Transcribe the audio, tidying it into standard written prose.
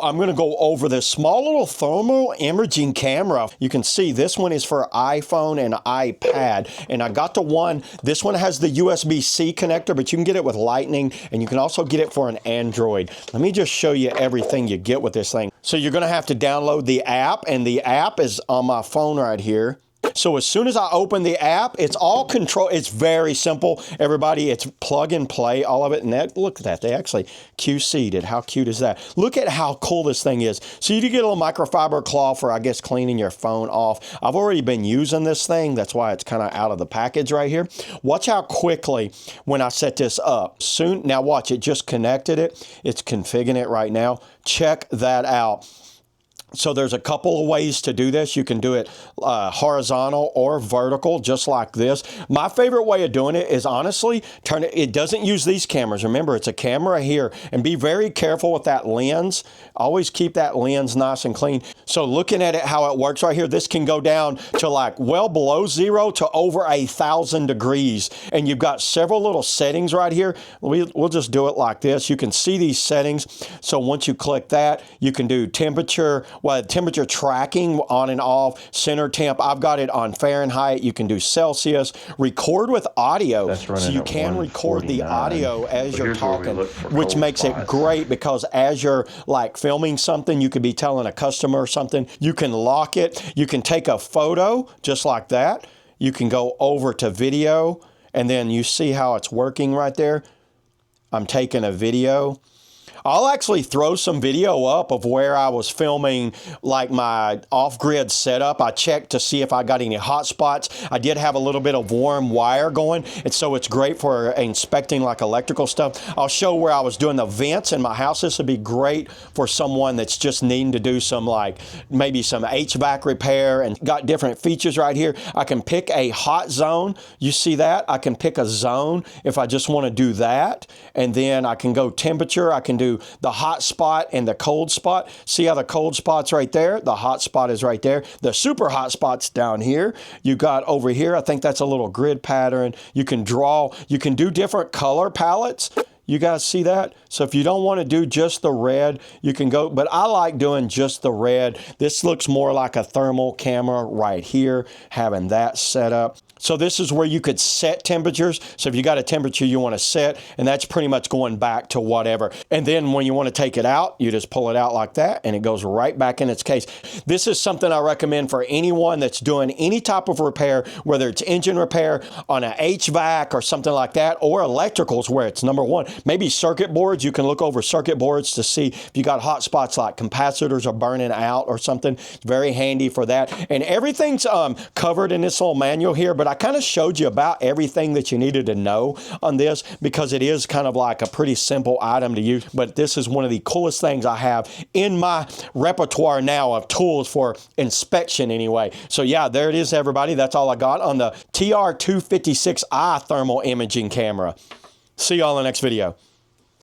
I'm going to go over this small little thermal imaging camera. You can see this one is for iPhone and iPad. And I got the one, this one has the USB-C connector, but you can get it with Lightning, and you can also get it for an Android. Let me just show you everything you get with this thing. So you're going to have to download the app, and the app is on my phone right here. So as soon as I open the app, it's all control. It's very simple, everybody. It's plug and play, all of it. And that, look at that. They actually QC'd it. How cute is that? Look at how cool this thing is. So you do get a little microfiber cloth for, I guess, cleaning your phone off. I've already been using this thing. That's why it's kind of out of the package right here. Watch how quickly when I set this up. Soon, now watch, it just connected it. It's configuring it right now. Check that out. So there's a couple of ways to do this. You can do it horizontal or vertical, just like this. My favorite way of doing it is honestly, turn it. It doesn't use these cameras. Remember, it's a camera here, and be very careful with that lens. Always keep that lens nice and clean. So looking at it, how it works right here, this can go down to like well below 0 to over 1,000 degrees. And you've got several little settings right here. We'll just do it like this. You can see these settings. So once you click that, you can do temperature, temperature tracking on and off, center temp. I've got it on Fahrenheit. You can do Celsius. Record with audio. So you can record the audio as you're talking, which makes it great because as you're like filming something, you could be telling a customer or something. You can lock it. You can take a photo just like that. You can go over to video, and then you see how it's working right there. I'm taking a video. I'll actually throw some video up of where I was filming like my off-grid setup. I checked to see if I got any hot spots. I did have a little bit of warm wire going, and so it's great for inspecting like electrical stuff. I'll show where I was doing the vents in my house. This would be great for someone that's just needing to do some like maybe some HVAC repair, and got different features right here. I can pick a hot zone. You see that? I can pick a zone if I just want to do that, and then I can go temperature. I can do the hot spot and the cold spot. See how the cold spot's right there? The hot spot is right there. The super hot spot's down here. You got over here, I think that's a little grid pattern. You can draw, you can do different color palettes. You guys see that? So if you don't want to do just the red, you can go, but I like doing just the red. This looks more like a thermal camera right here, having that set up. So this is where you could set temperatures. So if you got a temperature you want to set, and that's pretty much going back to whatever. And then when you want to take it out, you just pull it out like that, and it goes right back in its case. This is something I recommend for anyone that's doing any type of repair, whether it's engine repair on an HVAC or something like that, or electricals where it's number one. Maybe circuit boards. You can look over circuit boards to see if you got hot spots like capacitors are burning out or something. It's very handy for that. And everything's covered in this little manual here, but I kind of showed you about everything that you needed to know on this because it is kind of like a pretty simple item to use. But this is one of the coolest things I have in my repertoire now of tools for inspection anyway. So yeah, there it is, everybody. That's all I got on the TR256i thermal imaging camera. See y'all in the next video.